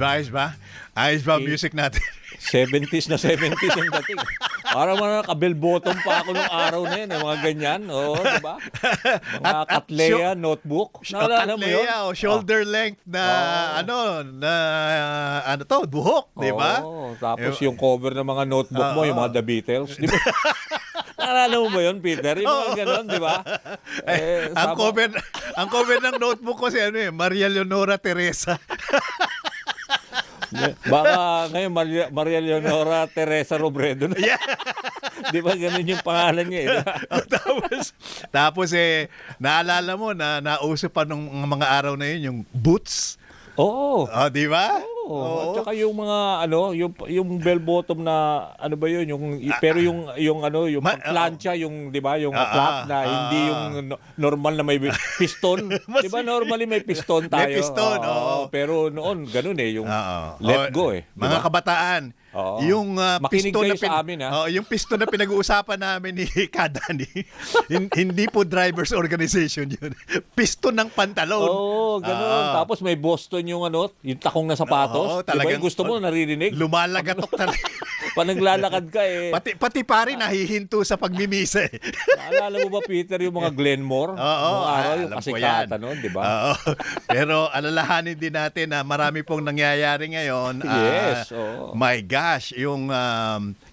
Ayos ba? Ayos ba ang music natin? 70s na 70s yung dating. Parang mga kabel bottom pa ako nung araw na yun, mga ganyan. Oo, di ba? Mga Cattleya notebook. Naalala mo yun? Cattleya o shoulder length na ano to, buhok, di ba? Oo, tapos yung cover ng mga notebook mo, yung mga The Beatles. Di ba? Naalala mo ba yun, Peter? Yung mga ganon, di ba? Ang cover ng notebook ko si Maria Leonora Teresa. Baka ngayon Maria Leonora Teresa Robredo na. Yeah. Di ba ganun yung pangalan niya? Eh, tapos naalala mo na nauso pa nung mga araw na yun yung boots. Oo. Di ba? Oo. At saka yung mga yung bell bottom na ano ba yun, pero yung plancha, yung 'di ba, yung flat na hindi yung normal na may piston. 'Di ba normally may piston tayo? May piston, pero noon ganun yung let go diba? Mga kabataan, yung piston na sa amin, yung piston na pinag-uusapan namin ni Kadani, hindi po drivers organization yun. Piston ng pantalon. Ganun. Tapos may Boston yung yung takong na sapatos. Talagang, diba, gusto mo naririnig? Lumalagatok talaga. Pag naglalakad ka Pati pare nahihinto sa pagmimisa eh. Naalala mo ba, Peter, yung mga Glenmore? Noong araw, yung kasikatan nun, di ba? Pero alalahanin din natin na marami pong nangyayari ngayon. Yes. My gosh, yung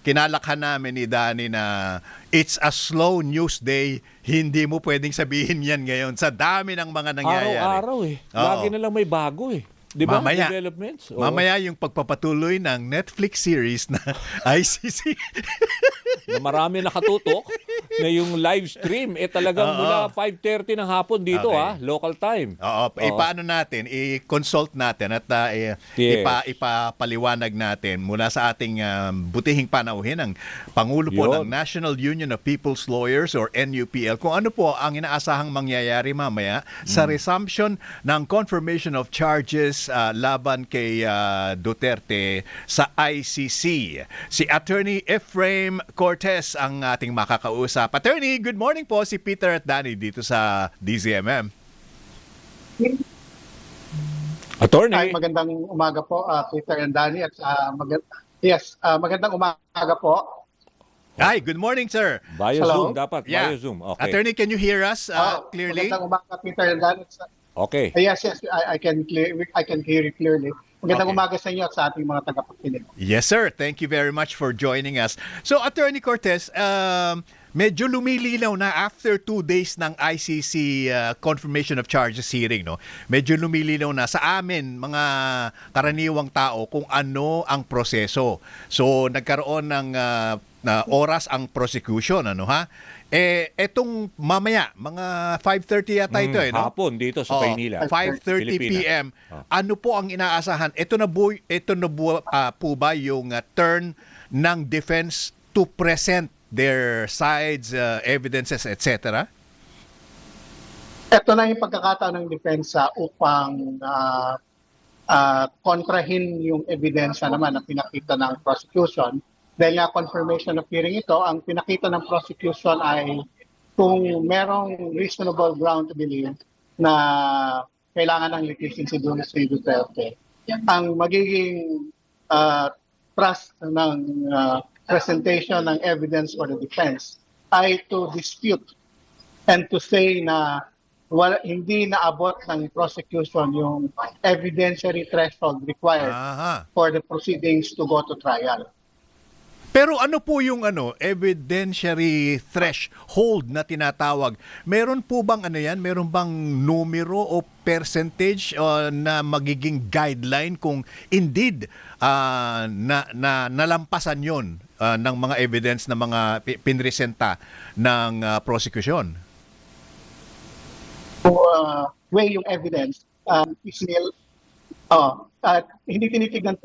kinalakhan namin ni Danny na it's a slow news day. Hindi mo pwedeng sabihin yan ngayon sa dami ng mga nangyayari. Araw-araw Lagi na lang may bago Di ba? Developments. Mamaya yung pagpapatuloy ng Netflix series na ICC. Na marami nakatutok na yung live stream talagang mula 5:30 ng hapon dito local time. Ipaano natin, i-consult natin at ipapaliwanag natin mula sa ating butihing panauhin ng Pangulo po ng National Union of People's Lawyers or NUPL kung ano po ang inaasahang mangyayari mamaya sa resumption ng confirmation of charges laban kay Duterte sa ICC. Si Attorney Ephraim Cortez ang ating makakausap. Attorney, good morning po. Si Peter at Danny dito sa DZMM. Attorney. Hi, magandang umaga po, Peter and Danny. At magandang umaga po. Hi, good morning, sir. Via Hello? Zoom dapat. Via Zoom. Okay. Attorney, can you hear us clearly? Magandang umaga, Peter and Danny. Okay. Yes, I can hear you clearly. Magandang umaga sa inyo at sa ating mga tagapakinig. Yes, sir. Thank you very much for joining us. So, Attorney Cortez, medyo lumilinaw na after 2 days ng ICC confirmation of charges hearing, no? Medyo lumilinaw na sa amin, mga karaniwang tao, kung ano ang proseso. So, nagkaroon ng oras ang prosecution, etong mamaya, mga 5:30 yata ito, no? Hapon dito sa Maynila. 5:30 p.m. Ano po ang inaasahan? Ito na po ba yung turn ng defense to present their sides, evidences, etc.? Ito na yung pagkakataon ng depensa upang kontrahin yung ebidensya naman na pinakita ng prosecution. Dahil nga confirmation of hearing ito, ang pinakita ng prosecution ay kung merong reasonable ground to believe na kailangan ng litigation si Duterte. Ang magiging trust ng presentation ng evidence for the defense ay to dispute and to say na hindi naabot ng prosecution yung evidentiary threshold required for the proceedings to go to trial. Pero ano po yung evidentiary threshold na tinatawag? Meron po bang meron bang numero o percentage na magiging guideline kung indeed nalampasan yon ng mga evidence na mga pinresenta ng prosecution? Weigh yung evidence, hindi tinitignan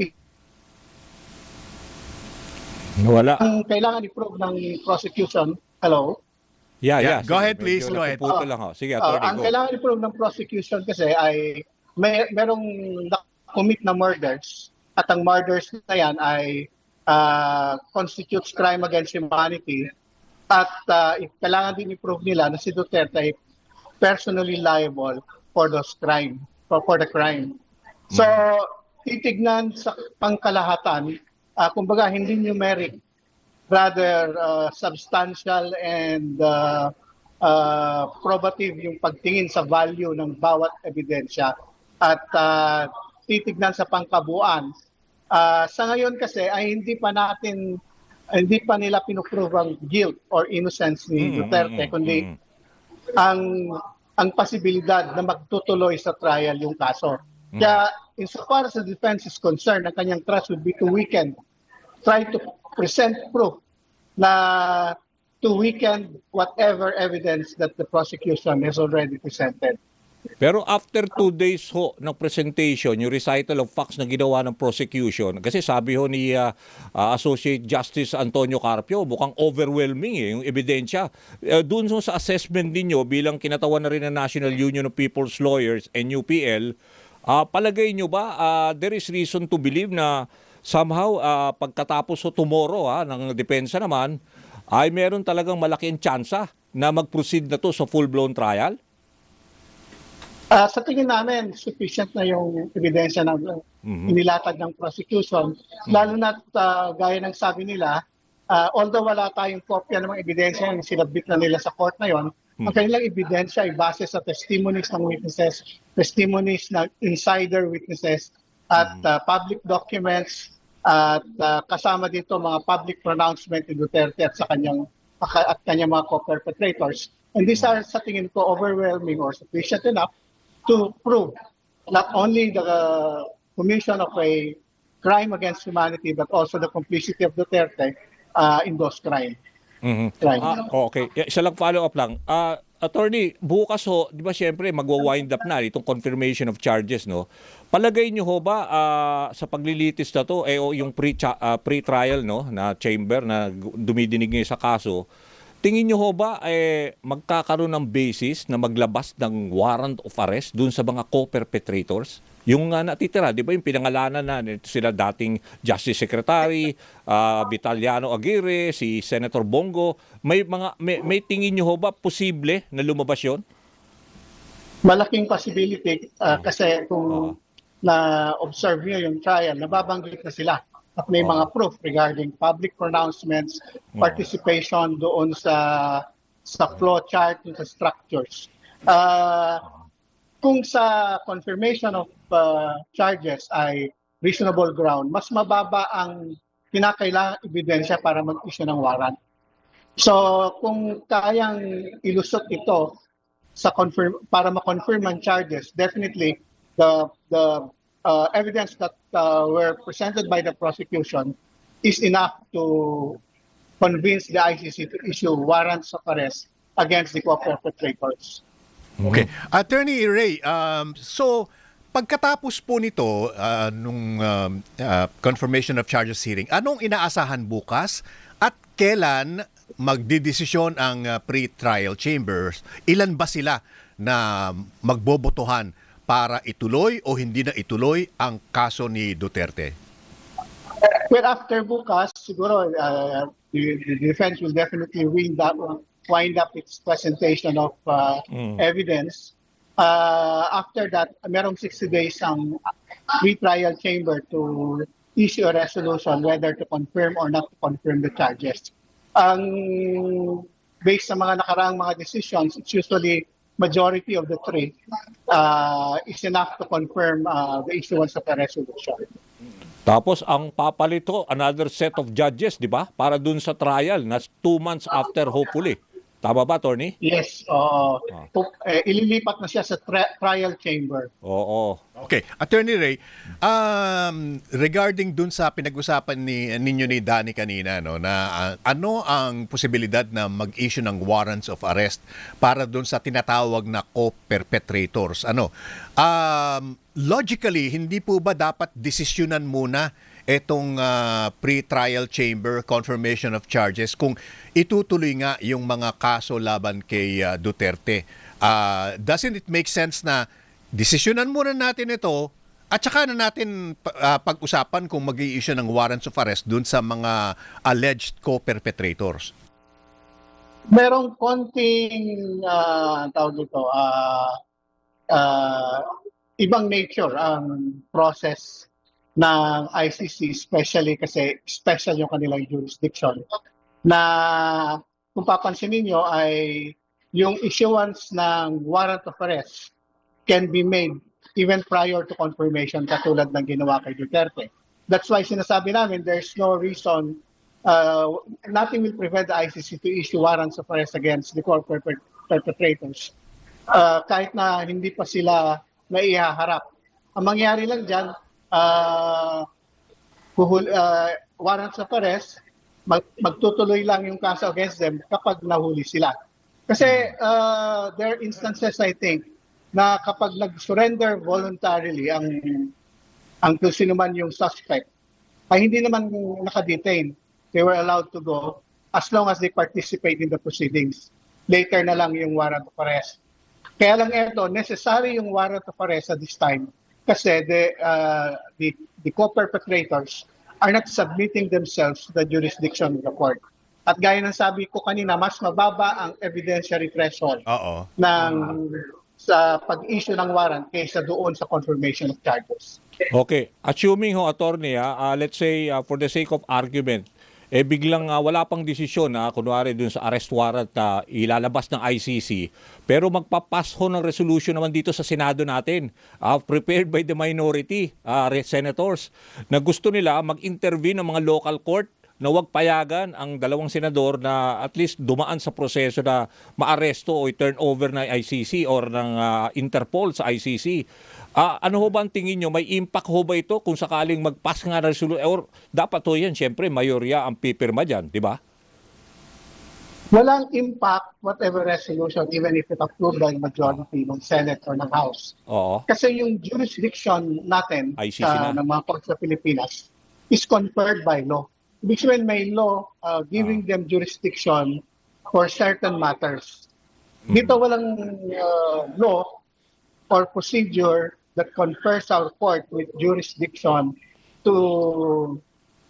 Wala. ang kailangan i-prove ng prosecution. Hello? Yeah. Go ahead, please. Go ahead. Puto lang Sige, Attorney, ang kailangan i-prove ng prosecution kasi ay merong commit na murders at ang murders na yan ay constitutes crime against humanity at kailangan din i-prove nila na si Duterte ay personally liable for those crime, for the crime. So, titignan sa pangkalahatan, kumbaga hindi numeric, rather substantial and probative yung pagtingin sa value ng bawat ebidensya at titignan sa pangkabuuan. Sa ngayon kasi ay hindi pa nila pinuprove ang guilt or innocence ni Duterte, kundi ang posibilidad na magtutuloy sa trial yung kaso. Kaya insofar as the defense is concerned, ang kanyang trust would be to weaken, try to present proof na to weaken whatever evidence that the prosecution has already presented. Pero after 2 days ho ng presentation, yung recital of facts na ginawa ng prosecution, kasi sabi ho ni Associate Justice Antonio Carpio, mukhang overwhelming yung ebidensya. Doon sa assessment ninyo bilang kinatawan na rin ng National Union of People's Lawyers, NUPL, palagay nyo ba there is reason to believe na somehow pagkatapos tomorrow ng depensa naman, ay meron talagang malaking tsansa na mag-proceed na to sa full-blown trial? Sa tingin namin, sufficient na yung ebidensya na inilatag ng prosecution. Lalo na gaya ng sabi nila, although wala tayong kopya ng mga ebidensya na sinabit na nila sa court na yon, ang kanilang ebidensya ay base sa testimonies ng witnesses, testimonies ng insider witnesses, at public documents, at kasama dito mga public pronouncement ni Duterte at kanyang mga co-perpetrators. And these are, sa tingin ko, overwhelming or sufficient enough to prove not only the commission of a crime against humanity but also the complicity of Duterte in those crimes. Okay. Isa lang follow-up lang. Attorney, bukas ho, di ba siyempre magwa-wind up na itong confirmation of charges, no? Palagay nyo ho ba sa paglilitis na to, yung pre-trial no, na chamber na dumidinig nyo sa kaso, tingin nyo ho ba magkakaroon ng basis na maglabas ng warrant of arrest dun sa mga co-perpetrators? Yung natitira, di ba yung pinangalanan na sila dating Justice Secretary, Vitaliano Aguirre, si Senator Bongo, may tingin nyo ho ba posible na lumabas yun? Malaking possibility kasi kung na-observe nyo yung trial, nababanggit na sila. At may mga proof regarding public pronouncements, participation doon sa flow chart, sa structures. Kung sa confirmation of charges ay reasonable ground, mas mababa ang kinakailangang ebidensya para mag-issue ng warrant. So kung kayang ilusot ito para ma-confirm ang charges, definitely the evidence that were presented by the prosecution is enough to convince the ICC to issue warrants of arrest against the co-perpetrators. Okay. Attorney Ray, so pagkatapos po nito nung confirmation of charges hearing, anong inaasahan bukas at kailan magdidesisyon ang pre-trial chambers? Ilan ba sila na magbobotohan para ituloy o hindi na ituloy ang kaso ni Duterte? Well, after bukas, siguro the defense will definitely wind up its presentation of evidence. After that, merong 60 days ang pre-trial chamber to issue a resolution whether to confirm or not to confirm the charges. Based sa mga nakaraang mga decisions, it's usually majority of the three is enough to confirm the issuance of a resolution. Tapos ang papalito, another set of judges, di ba? Para dun sa trial na 2 months after hopefully. Tama ba, Attorney? Yes. Ililipat na siya sa trial chamber. Oo. Okay. Attorney Ray, regarding dun sa pinag-usapan ninyo ni Danny kanina, no, na ano ang posibilidad na mag-issue ng warrants of arrest para dun sa tinatawag na co-perpetrators? Logically, hindi po ba dapat desisyonan muna etong pre-trial chamber confirmation of charges kung itutuloy nga yung mga kaso laban kay Duterte? Doesn't it make sense na desisyonan muna natin ito at saka na natin pag-usapan kung mag-i-issue ng warrants of arrest dun sa mga alleged co-perpetrators? Merong konting tawag dito, ibang nature ang process ng ICC, especially kasi special yung kanilang jurisdiction, na kung papansinin nyo ay yung issuance ng warrant of arrest can be made even prior to confirmation katulad ng ginawa kay Duterte. That's why sinasabi namin there's no reason, nothing will prevent the ICC to issue warrants of arrest against the core perpetrators kahit na hindi pa sila naihaharap. Ang mangyari lang dyan, warrants of arrest, magtutuloy lang yung kaso against them kapag nahuli sila. Kasi there are instances, I think, na kapag nag-surrender voluntarily ang kung sino man yung suspect, ay hindi naman nakadetain. They were allowed to go as long as they participate in the proceedings. Later na lang yung warrant of arrest. Kaya lang ito, necessary yung warrant of arrest at this time kasi the co-perpetrators are not submitting themselves to the jurisdiction of the court. At gaya ng sabi ko kanina, mas mababa ang evidentiary threshold ng sa pag-issue ng warrant kaysa doon sa confirmation of charges. Okay. Assuming ho, attorney, let's say for the sake of argument, biglang wala pang desisyon kunwari dun sa arrest warrant na ilalabas ng ICC, pero magpapass ho ng resolution naman dito sa Senado natin, prepared by the minority senators, na gusto nila mag-intervene ng mga local court na huwag payagan ang dalawang senador na at least dumaan sa proseso na maaresto o i-turn over ng ICC or ng Interpol sa ICC. Ano ho ba ang tingin nyo? May impact ho ba ito kung sakaling mag-pass nga na resolution? Or dapat ho yan, syempre, mayorya ang pipirma dyan, di ba? Walang impact whatever resolution, even if it approved by majority ng Senate or ng House. Oo. Kasi yung jurisdiction natin ICC na. ng mga courts sa Pilipinas is conferred by law. Ibig sabihin may law giving them jurisdiction for certain matters. Dito walang law or procedure that confers our court with jurisdiction to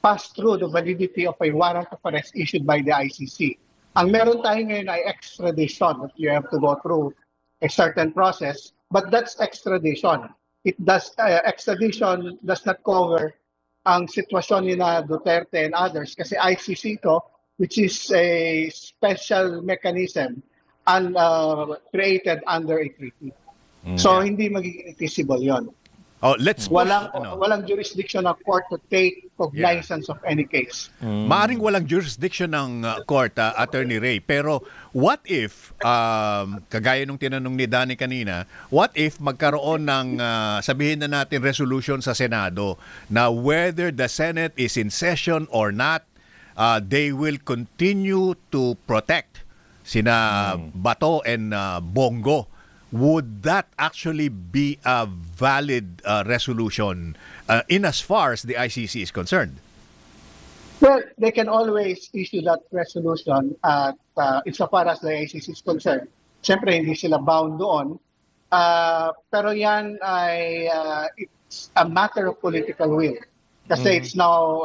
pass through the validity of a warrant of arrest issued by the ICC. Ang meron tayo ngayon ay extradition, that you have to go through a certain process, but that's extradition. Extradition does not cover ang sitwasyon ni na Duterte and others kasi ICC ito, which is a special mechanism and created under a treaty. So hindi magiging feasible 'yon. Let's walang jurisdiction ng court to take cognizance of any case. Maaring walang jurisdiction ng court, Attorney Ray, pero what if, kagaya nung tinanong ni Danny kanina, what if magkaroon ng, sabihin na natin, resolution sa Senado na whether the Senate is in session or not, they will continue to protect sina Bato and Bongo. Would that actually be a valid resolution in as far as the ICC is concerned? Well, they can always issue that resolution at insofar as the ICC is concerned. Siyempre, hindi sila bound doon. Pero yan ay it's a matter of political will. Kasi it's now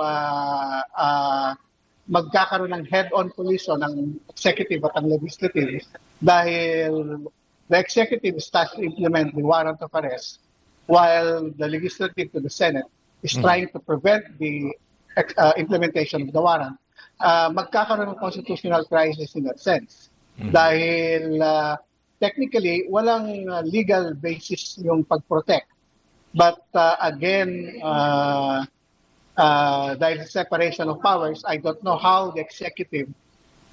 magkakaroon ng head-on collision ng executive at ang legislative dahil the executive is tasked to implement the warrant of arrest while the legislative to the Senate is trying to prevent the implementation of the warrant. Magkakaroon ng constitutional crisis in that sense. Dahil technically, walang legal basis yung pag-protect. But again, dahil sa separation of powers, I don't know how the executive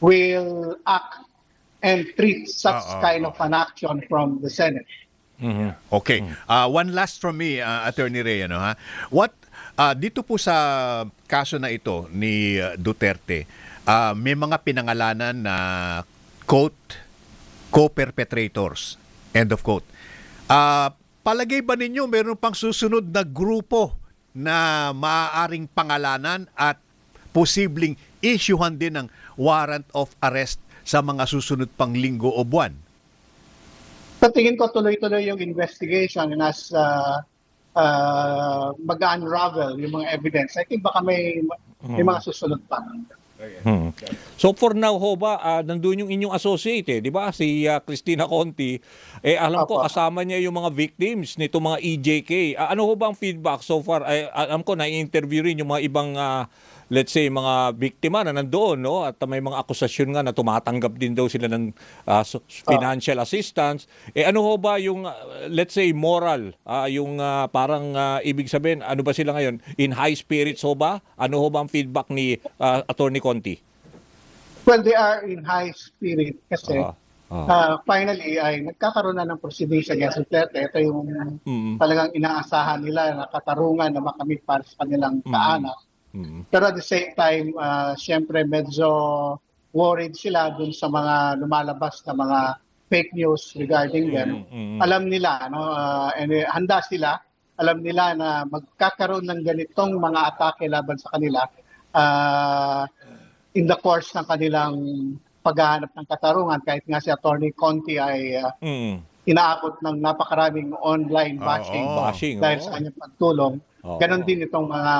will act and treat such kind of an action from the Senate. Okay. One last from me, Attorney Ray, What dito po sa kaso na ito ni Duterte, may mga pinangalanan na quote co-perpetrators, end of quote. Palagay ba ninyo meron pang susunod na grupo na maaaring pangalanan at posibleng issuehan din ng warrant of arrest sa mga susunod pang linggo o buwan? Sa tingin ko tuloy-tuloy yung investigation as mag-unravel yung mga evidence. I think baka may mga susunod pa. So for now ho ba, nandun yung inyong associate di ba? Si Cristina Conti. Alam ko Opo. kasama niya yung mga victims nito mga EJK. Ano ho ba ang feedback so far? Alam ko na-interview rin yung mga ibang let's say mga biktima na nandoon, no? At may mga akusasyon nga na tumatanggap din daw sila ng financial assistance. Ano ho ba yung let's say moral, yung parang ibig sabihin, ano ba sila ngayon? In high spirits ho ba? Ano ho ba ang feedback ni Attorney Conti? Well, they are in high spirit kasi Ah. finally ay nagkakaroon na ng proceedings against Duterte. Ito yung talagang inaasahan nila na katarungan na makamit para sa kanilang kaanak. Pero at the same time, siyempre medyo worried sila dun sa mga lumalabas na mga fake news regarding them. Alam nila, no, and handa sila, alam nila na magkakaroon ng ganitong mga atake laban sa kanila in the course ng kanilang paghahanap ng katarungan. Kahit nga si Attorney Conti ay inaabot ng napakaraming online bashing, Bashing, dahil sa kanyang pagtulong. Ganon din itong mga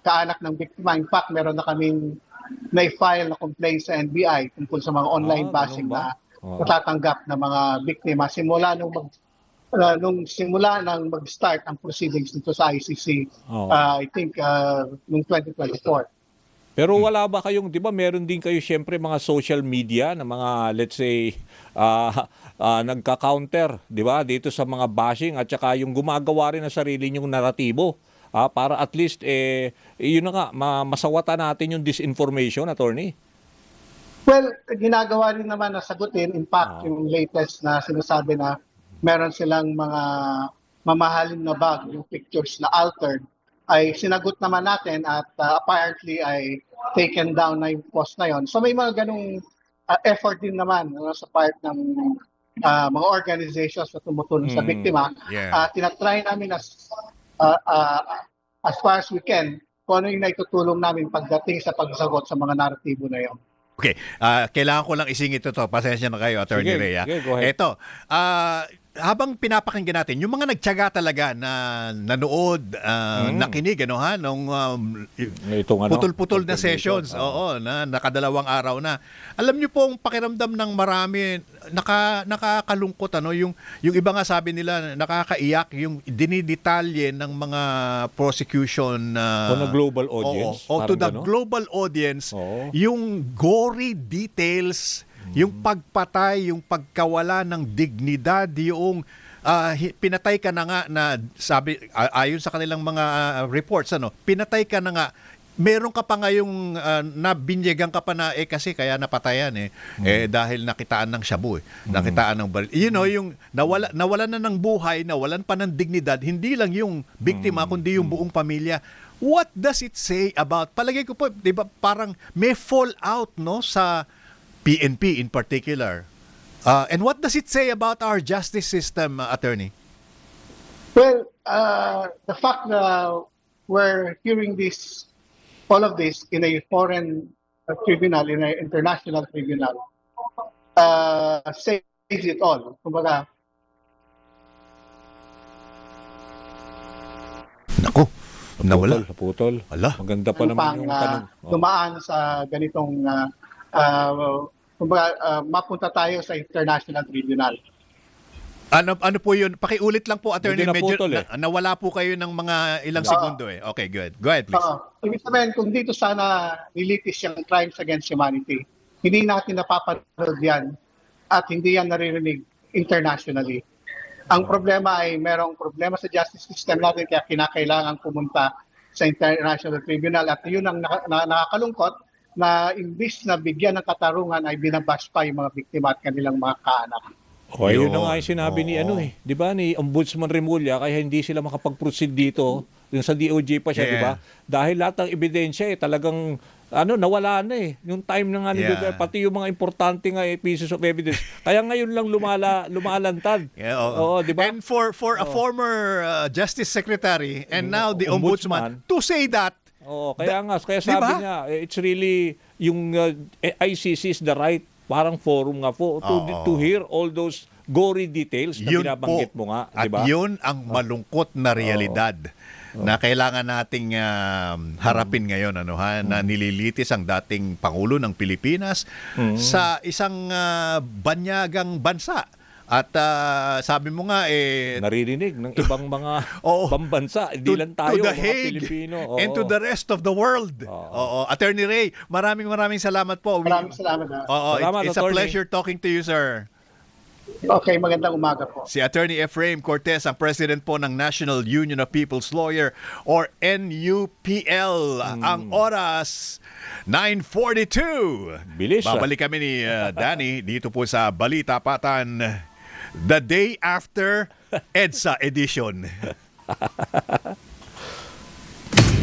kaanak ng biktima. In fact, meron na kaming na-file na complaint sa NBI tungkol sa mga online bashing ganun ba? na natatanggap ng mga biktima simula nung simula nang mag-start ang proceedings dito sa ICC, I think noong 2024. Pero wala ba kayong, di ba meron din kayo siyempre mga social media na mga let's say nagka-counter, di ba, dito sa mga bashing at saka yung gumagawa rin ng sarili nyong naratibo para at least yun na nga masawata natin yung disinformation, attorney. Well, ginagawa rin naman na sagutin. In fact, yung latest na sinasabi na meron silang mga mamahalin na bag, yung pictures na altered, ay sinagot naman natin at apparently ay taken down na yung post na yon. So may mga ganung effort din naman sa part ng mga organizations na tumutulong sa biktima. Tinatry namin as far as we can kung ano yung naitutulong namin pagdating sa pagsagot sa mga naratibo na yon. Okay, kailangan ko lang isingit ito. Pasensya na kayo, Attorney Sige, Rhea. sige, go ahead. Ito, habang pinapakinggan natin, yung mga nagtiyaga talaga na nanood, nakinig, nung Itong putol-putol na sessions, na nakadalawang araw na. Alam niyo pong pakiramdam ng marami, nakakalungkot, yung iba nga sabi nila, nakakaiyak, yung dinidetalye ng mga prosecution. On a global audience. To the global audience, yung gory details, yung pagpatay, yung pagkawala ng dignidad, yung pinatay ka na nga na sabi ayon sa kanilang mga reports, pinatay ka na nga, meron ka pa ngayong nabinyagan ka pa na kasi kaya napatayan dahil nakitaan ng shabu, nakitaan ng baril. Yung nawalan na ng buhay, nawalan pa ng dignidad, hindi lang yung biktima kundi yung buong pamilya. What does it say about, palagay ko po, 'di ba, parang may fallout sa PNP in particular. And what does it say about our justice system, attorney? Well, the fact that we're hearing all of this in a foreign tribunal, in an international tribunal, says it all. Kumbaga, Naku, nawala. Naputol. Ala. Maganda pa naman yung tanong. dumaan sa ganitong mapunta tayo sa international tribunal. Ano po yun? Pakiulit lang po, attorney. Medyo Medyo naputol, nawala po kayo ng mga ilang segundo Okay, good. Go ahead, please. Ibig sabihin, kung dito sana nilitis yung crimes against humanity, hindi natin napapanood yan at hindi yan naririnig internationally. Ang problema ay merong problema sa justice system natin kaya kinakailangan pumunta sa international tribunal at yun ang nakakalungkot na imbis na bigyan ng katarungan ay binabash pa yung mga biktima at kanilang mga kaanak. Yun na nga yung sinabi ni di ba, ni Ombudsman Remulla, kaya hindi sila makapag-proceed dito, yung sa DOJ pa siya, di ba? Dahil lahat ng ebidensya talagang nawala na yung time na nga ni Duterte, pati yung mga importante nga pieces of evidence. Kaya ngayon lang lumalantad. Di ba? And for a former Justice Secretary and now the Ombudsman to say that, kaya sabi niya, it's really yung ICC is the right parang forum nga po to hear all those gory details na binabanggit mo nga, di ba? At yun ang malungkot na realidad. na kailangan nating harapin ngayon, ano ha, na nililitis ang dating Pangulo ng Pilipinas sa isang banyagang bansa. At sabi mo nga Naririnig ng ibang mga Oo. pambansa, hindi lang tayo, to the mga Hague Pilipino. and to the rest of the world. Oo. Attorney Ray, maraming salamat po. Maraming salamat. Oo, Salamat, it's a Attorney. pleasure talking to you, sir. Okay, magandang umaga po. Si Attorney Efraim Cortez, ang president po ng National Union of People's Lawyer or NUPL. Ang oras 9:42. Bilis, Babalik kami ni Danny dito po sa Balita Patan, the day after EDSA edition.